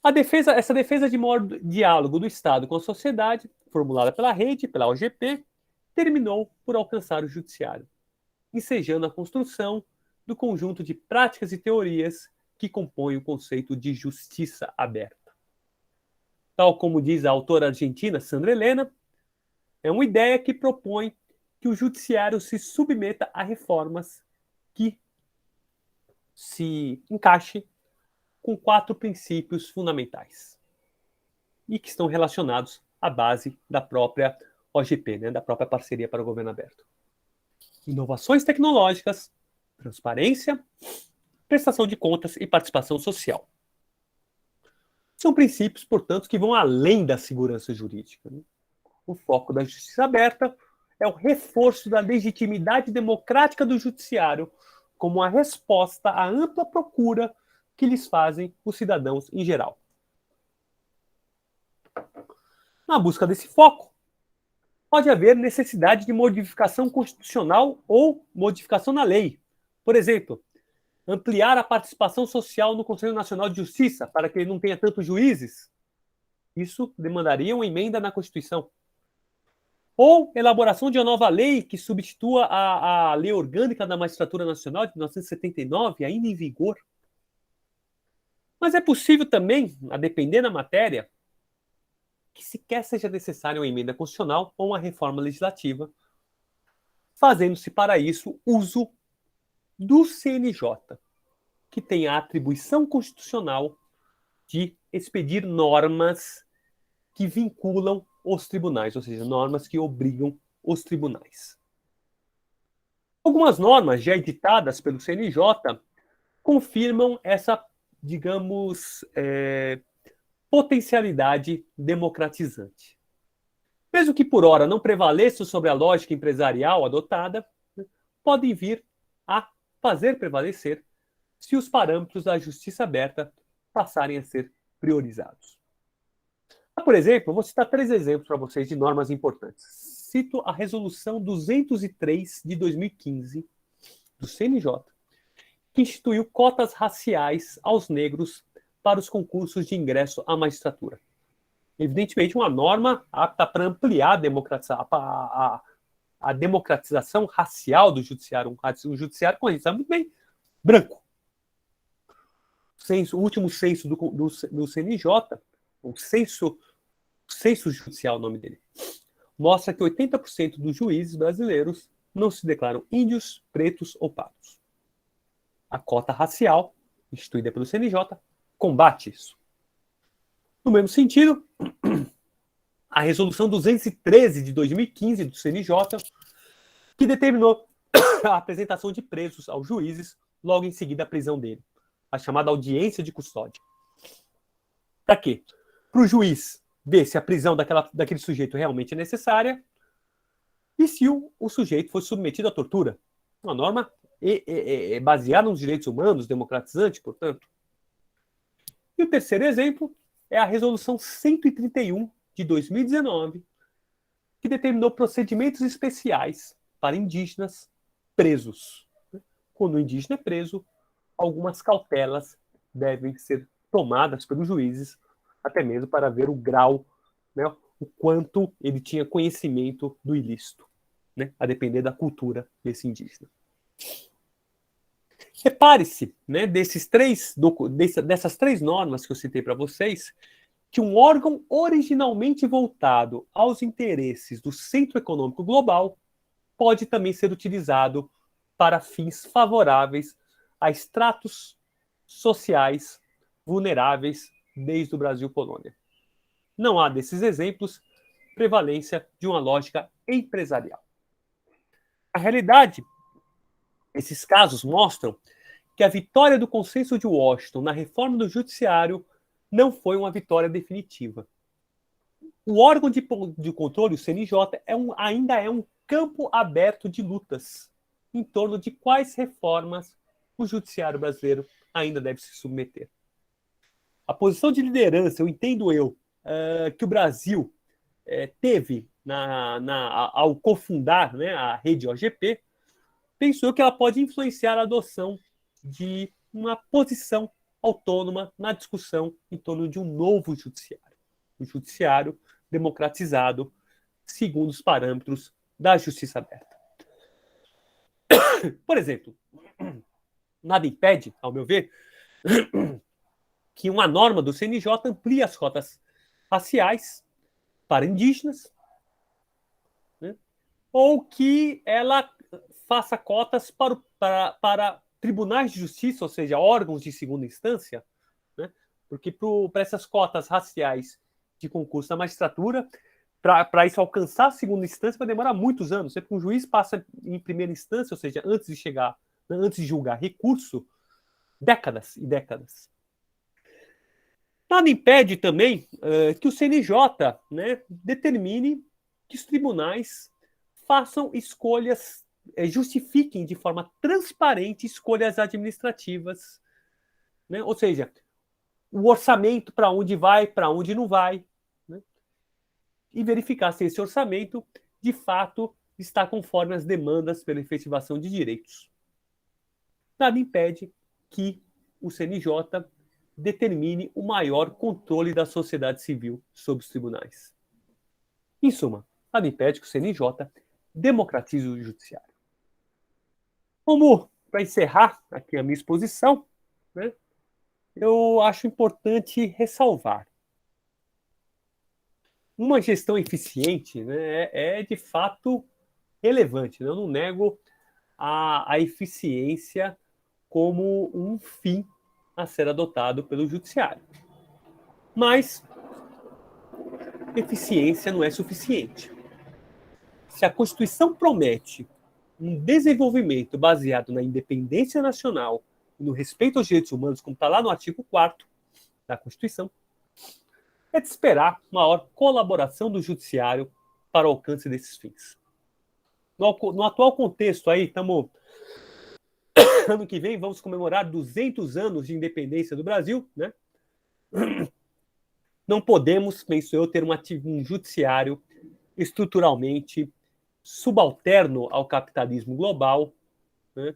Essa defesa de maior diálogo do Estado com a sociedade, formulada pela rede, pela OGP, terminou por alcançar o judiciário, ensejando a construção do conjunto de práticas e teorias que compõem o conceito de justiça aberta. Tal como diz a autora argentina Sandra Helena, é uma ideia que propõe que o judiciário se submeta a reformas que se encaixe com 4 princípios fundamentais e que estão relacionados à base da própria OGP, né, da própria Parceria para o Governo Aberto. Inovações tecnológicas, transparência, prestação de contas e participação social. São princípios, portanto, que vão além da segurança jurídica. Né? O foco da justiça aberta é o reforço da legitimidade democrática do judiciário como uma resposta à ampla procura que lhes fazem os cidadãos em geral. Na busca desse foco, pode haver necessidade de modificação constitucional ou modificação na lei. Por exemplo, ampliar a participação social no Conselho Nacional de Justiça para que ele não tenha tantos juízes. Isso demandaria uma emenda na Constituição. Ou elaboração de uma nova lei que substitua a Lei Orgânica da Magistratura Nacional de 1979, ainda em vigor. Mas é possível também, a depender da matéria, que sequer seja necessária uma emenda constitucional ou uma reforma legislativa, fazendo-se para isso uso do CNJ, que tem a atribuição constitucional de expedir normas que vinculam os tribunais, ou seja, normas que obrigam os tribunais. Algumas normas já editadas pelo CNJ confirmam essa, digamos, potencialidade democratizante. Mesmo que por ora não prevaleça sobre a lógica empresarial adotada, podem vir a fazer prevalecer se os parâmetros da justiça aberta passarem a ser priorizados. Por exemplo, vou citar 3 exemplos para vocês de normas importantes. Cito a Resolução 203 de 2015 do CNJ, que instituiu cotas raciais aos negros para os concursos de ingresso à magistratura. Evidentemente, uma norma apta para ampliar a democratização racial do judiciário. Um judiciário, como a gente sabe muito bem, branco. O último censo do CNJ, o censo judicial, o nome dele, mostra que 80% dos juízes brasileiros não se declaram índios, pretos ou pardos. A cota racial, instituída pelo CNJ, combate isso. No mesmo sentido, a Resolução 213 de 2015 do CNJ, que determinou a apresentação de presos aos juízes logo em seguida à prisão dele, a chamada audiência de custódia. Para quê? Para o juiz ver se a prisão daquele sujeito realmente é necessária e se o sujeito foi submetido à tortura. Uma norma baseada nos direitos humanos, democratizante, portanto. E o terceiro exemplo é a Resolução 131 de 2019, que determinou procedimentos especiais para indígenas presos. Quando o indígena é preso, algumas cautelas devem ser tomadas pelos juízes, até mesmo para ver o grau, né, o quanto ele tinha conhecimento do ilícito, né, a depender da cultura desse indígena. Repare-se, né, dessas 3 normas que eu citei para vocês, que um órgão originalmente voltado aos interesses do Centro Econômico Global pode também ser utilizado para fins favoráveis a estratos sociais vulneráveis desde o Brasil colônia. Não há desses exemplos prevalência de uma lógica empresarial. A realidade, esses casos mostram que a vitória do Consenso de Washington na reforma do judiciário não foi uma vitória definitiva. O órgão de controle, o CNJ, ainda é um campo aberto de lutas em torno de quais reformas o judiciário brasileiro ainda deve se submeter. A posição de liderança, que o Brasil teve ao cofundar, né, a rede OGP, pensou que ela pode influenciar a adoção de uma posição autônoma na discussão em torno de um novo judiciário. Um judiciário democratizado, segundo os parâmetros da justiça aberta. Por exemplo, nada impede, ao meu ver, que uma norma do CNJ amplie as cotas raciais para indígenas, né? Ou que ela faça cotas para tribunais de justiça, ou seja, órgãos de segunda instância, né? Porque para essas cotas raciais de concurso da magistratura, para isso alcançar a segunda instância, vai demorar muitos anos. Sempre que um juiz passa em primeira instância, ou seja, antes de chegar, antes de julgar recurso, décadas e décadas. Nada impede também que o CNJ, né, determine que os tribunais façam escolhas, justifiquem de forma transparente escolhas administrativas, né? Ou seja, o orçamento para onde vai, para onde não vai, né? E verificar se esse orçamento, de fato, está conforme as demandas pela efetivação de direitos. Nada impede que o CNJ determine o maior controle da sociedade civil sobre os tribunais. Em suma, nada impede que o CNJ democratize o judiciário. Como, para encerrar aqui a minha exposição, né, eu acho importante ressalvar. Uma gestão eficiente, né, é de fato relevante. Né? Eu não nego a eficiência como um fim a ser adotado pelo judiciário. Mas eficiência não é suficiente. Se a Constituição promete um desenvolvimento baseado na independência nacional e no respeito aos direitos humanos, como está lá no artigo 4º da Constituição, é de esperar maior colaboração do judiciário para o alcance desses fins. No atual contexto aí, estamos... Ano que vem vamos comemorar 200 anos de independência do Brasil, né? Não podemos, penso eu, ter um judiciário estruturalmente subalterno ao capitalismo global, né?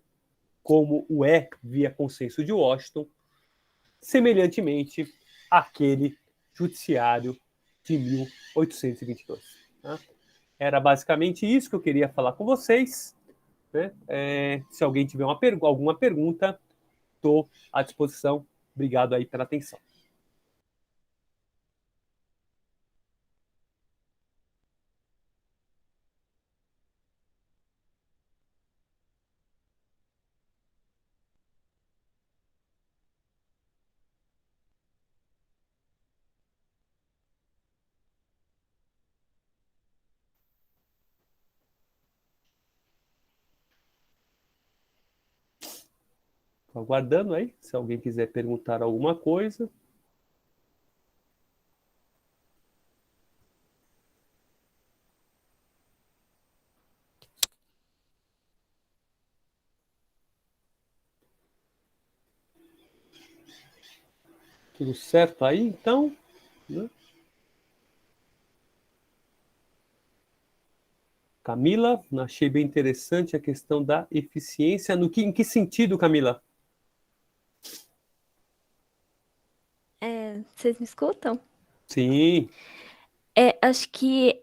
Como o é via consenso de Washington, semelhantemente àquele judiciário de 1822. Tá? Era basicamente isso que eu queria falar com vocês. Né? Se alguém tiver alguma pergunta, estou à disposição. Obrigado aí pela atenção. Estou aguardando aí, se alguém quiser perguntar alguma coisa. Tudo certo aí, então? Né? Camila, achei bem interessante a questão da eficiência. Em que sentido, Camila? Vocês me escutam? Sim. Acho que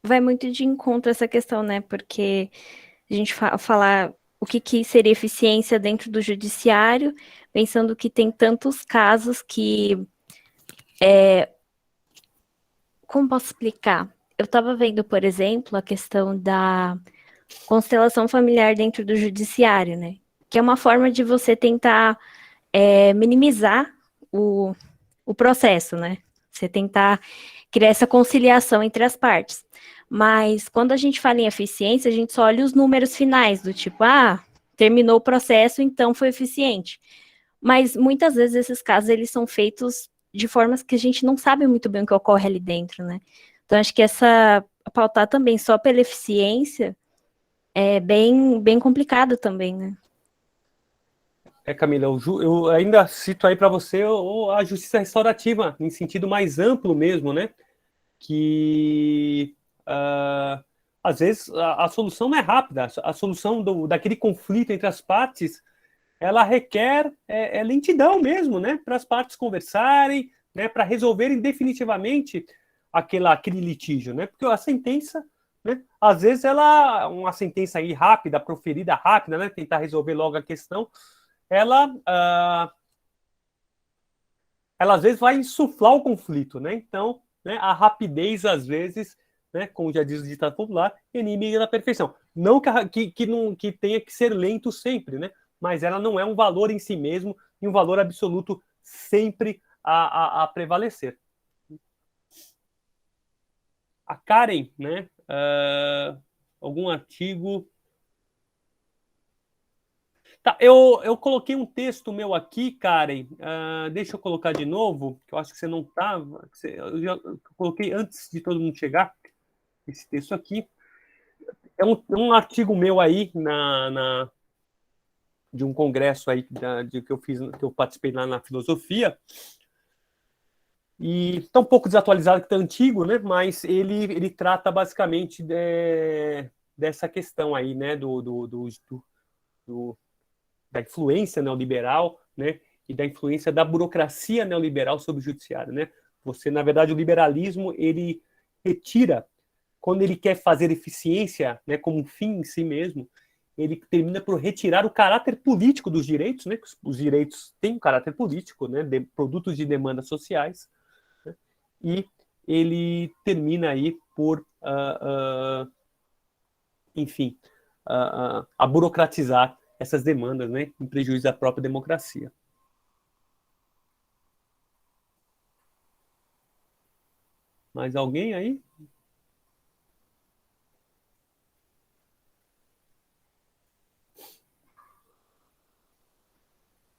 vai muito de encontro essa questão, né? Porque a gente falar o que seria eficiência dentro do judiciário, pensando que tem tantos casos que... Como posso explicar? Eu estava vendo, por exemplo, a questão da constelação familiar dentro do judiciário, né? Que é uma forma de você tentar minimizar o processo, né? Você tentar criar essa conciliação entre as partes. Mas quando a gente fala em eficiência, a gente só olha os números finais, do tipo, terminou o processo, então foi eficiente. Mas muitas vezes esses casos, eles são feitos de formas que a gente não sabe muito bem o que ocorre ali dentro, né? Então, acho que pautar também só pela eficiência é bem complicado também, né? Camila, eu ainda cito aí para você a justiça restaurativa, em sentido mais amplo mesmo, né? Que às vezes a solução não é rápida, a solução daquele conflito entre as partes ela requer lentidão mesmo, né, para as partes conversarem, né, para resolverem definitivamente aquele litígio, né, porque a sentença, né, às vezes uma sentença aí rápida, proferida rápida, né, tentar resolver logo a questão, ela às vezes vai insuflar o conflito, né, então, né, a rapidez às vezes, né, como já diz o ditado popular, é inimiga da perfeição. Não que tenha que ser lento sempre, né, mas ela não é um valor em si mesmo e um valor absoluto sempre a prevalecer. A Karen, né, algum artigo... Tá, eu coloquei um texto meu aqui, Karen, deixa eu colocar de novo, que eu acho que você não estava, eu coloquei antes de todo mundo chegar, esse texto aqui. É um artigo meu aí de um congresso aí que eu fiz, que eu participei lá na filosofia, e está um pouco desatualizado, que está antigo, né? Mas ele trata basicamente dessa questão aí, né? Da influência neoliberal, né? E da influência da burocracia neoliberal sobre o judiciário, né? Na verdade, o liberalismo ele retira, quando ele quer fazer eficiência, né, como um fim em si mesmo, ele termina por retirar o caráter político dos direitos, né? Os direitos têm um caráter político, né? Produtos de demandas sociais, né? E ele termina aí por, enfim, a burocratizar essas demandas, né? Em prejuízo da própria democracia. Mais alguém aí?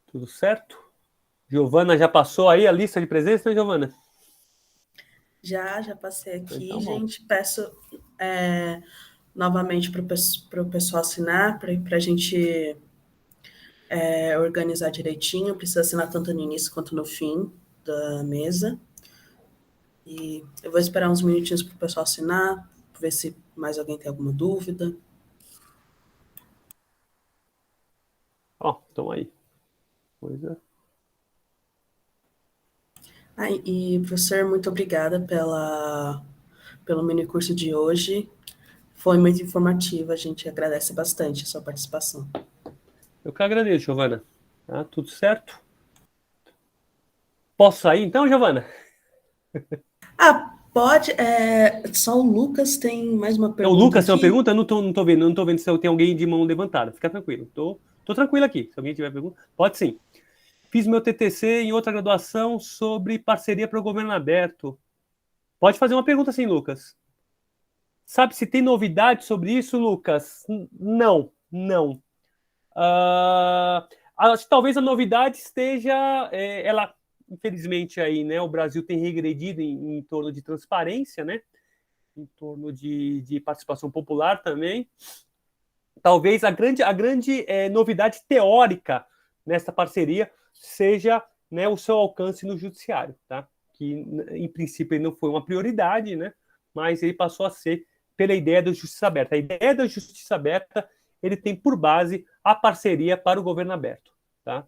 Tudo certo? Giovana já passou aí a lista de presença, né, Giovana? Já passei aqui, então, gente. Peço novamente para o pessoal assinar, para a gente organizar direitinho. Precisa assinar tanto no início quanto no fim da mesa. E eu vou esperar uns minutinhos para o pessoal assinar, ver se mais alguém tem alguma dúvida. Estão aí. Coisa. E, professor, muito obrigada pelo mini curso de hoje. Foi muito informativo, a gente agradece bastante a sua participação. Eu que agradeço, Giovana. Tá tudo certo? Posso sair então, Giovana? Pode. Só o Lucas tem mais uma pergunta. O Lucas aqui. tem uma pergunta? Eu não tô vendo se tem alguém de mão levantada. Fica tranquilo. Tô tranquilo aqui. Se alguém tiver pergunta, pode sim. Fiz meu TTC em outra graduação sobre parceria para o governo aberto. Pode fazer uma pergunta sim, Lucas. Sabe se tem novidade sobre isso, Lucas? Não. Acho que talvez a novidade esteja, ela, infelizmente aí, né? O Brasil tem regredido em torno de transparência, né? Em torno de participação popular também. Talvez a grande novidade teórica nessa parceria seja, né, o seu alcance no judiciário, tá? Que em princípio ele não foi uma prioridade, né? Mas ele passou a ser pela ideia da justiça aberta. A ideia da justiça aberta ele tem por base a parceria para o governo aberto, tá?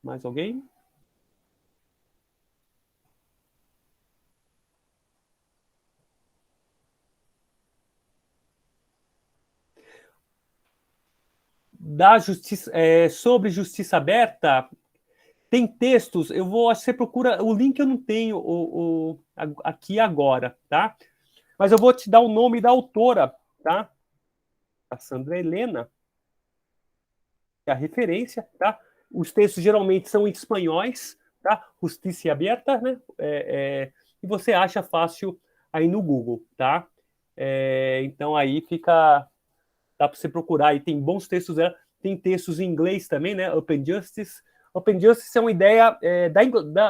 Mais alguém? Sobre justiça aberta, tem textos, acho que você procura, o link eu não tenho aqui agora, tá? Mas eu vou te dar o nome da autora, tá? A Sandra Helena, que é a referência, tá? Os textos geralmente são em espanhóis, tá? Justiça aberta, né? E você acha fácil aí no Google, tá? Então aí dá para você procurar, aí tem bons textos dela, tem textos em inglês também, né? Open Justice. Open Justice é uma ideia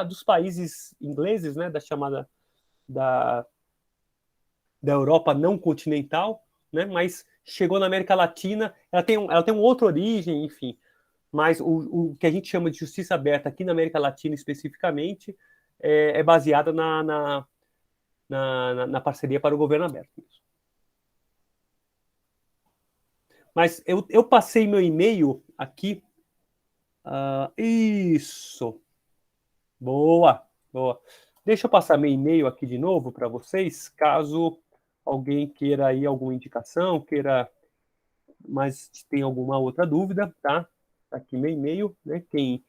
dos países ingleses, né? Da Europa não continental, né? Mas chegou na América Latina, ela tem uma outra origem, enfim. Mas o que a gente chama de justiça aberta aqui na América Latina especificamente é baseada na parceria para o governo aberto. Mas eu passei meu e-mail aqui. Isso. Boa. Deixa eu passar meu e-mail aqui de novo para vocês, caso alguém queira aí alguma indicação, mas tem alguma outra dúvida, tá? Tá aqui meu e-mail, né? Quem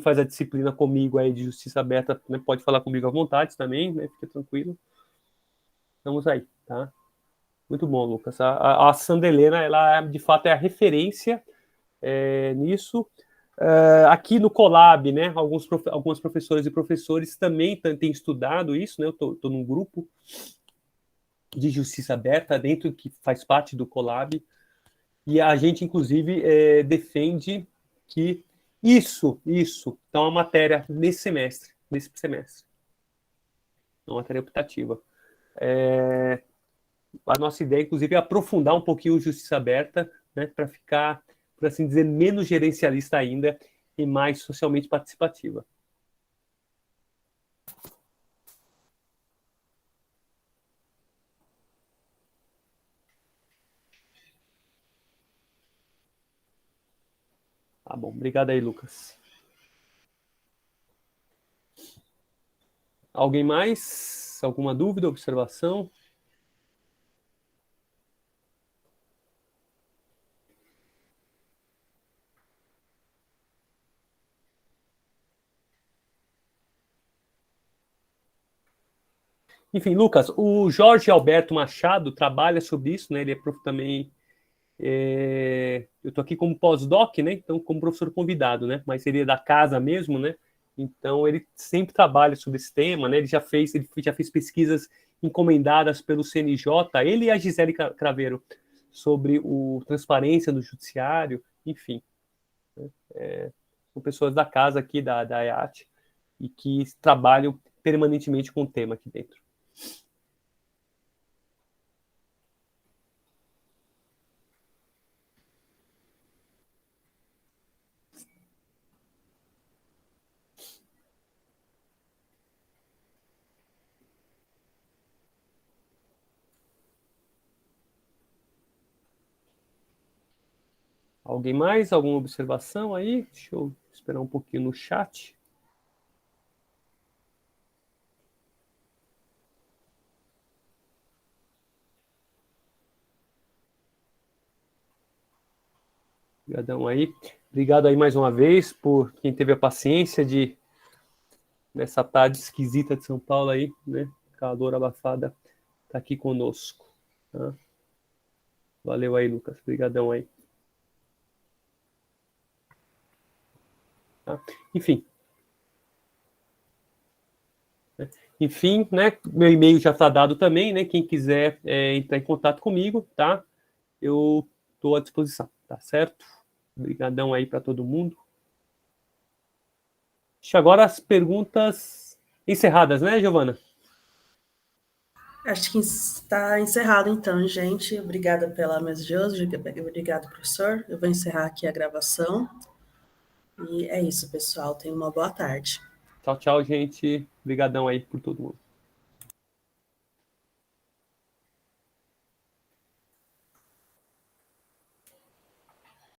faz a disciplina comigo aí de Justiça Aberta, né, pode falar comigo à vontade também, né? Fique tranquilo. Estamos aí, tá? Muito bom, Lucas. A Sandra Helena, ela de fato é a referência nisso. Aqui no Colab, né, algumas professoras e professores também têm estudado isso, né? Eu estou num grupo de Justiça Aberta dentro que faz parte do Colab, e a gente, inclusive, defende que isso é uma matéria nesse semestre, uma matéria optativa. A nossa ideia, inclusive, é aprofundar um pouquinho o Justiça Aberta, né, para ficar, por assim dizer, menos gerencialista ainda e mais socialmente participativa. Tá bom, obrigado aí, Lucas. Alguém mais? Alguma dúvida, observação? Enfim, Lucas, o Jorge Alberto Machado trabalha sobre isso, né? Ele é também. Eu estou aqui como pós-doc, né? Então, como professor convidado, né? Mas ele é da casa mesmo, né? Então, ele sempre trabalha sobre esse tema, né? Ele já fez pesquisas encomendadas pelo CNJ, ele e a Gisele Craveiro, sobre transparência no judiciário, enfim. São pessoas da casa aqui, da EAT, e que trabalham permanentemente com o tema aqui dentro. Alguém mais? Alguma observação aí? Deixa eu esperar um pouquinho no chat. Obrigadão aí. Obrigado aí mais uma vez por quem teve a paciência de, nessa tarde esquisita de São Paulo aí, né? Calor abafada, tá aqui conosco. Tá? Valeu aí, Lucas. Obrigadão aí. Tá? Enfim, né? Meu e-mail já está dado também, né? Quem quiser entrar em contato comigo, tá? Eu estou à disposição, tá certo? Obrigadão aí para todo mundo. Deixa agora as perguntas encerradas, né, Giovana? Acho que está encerrado, então, gente. Obrigada pela mesa de hoje. Obrigado, professor. Eu vou encerrar aqui a gravação. E é isso, pessoal. Tenham uma boa tarde. Tchau, tchau, gente. Obrigadão aí por todo mundo.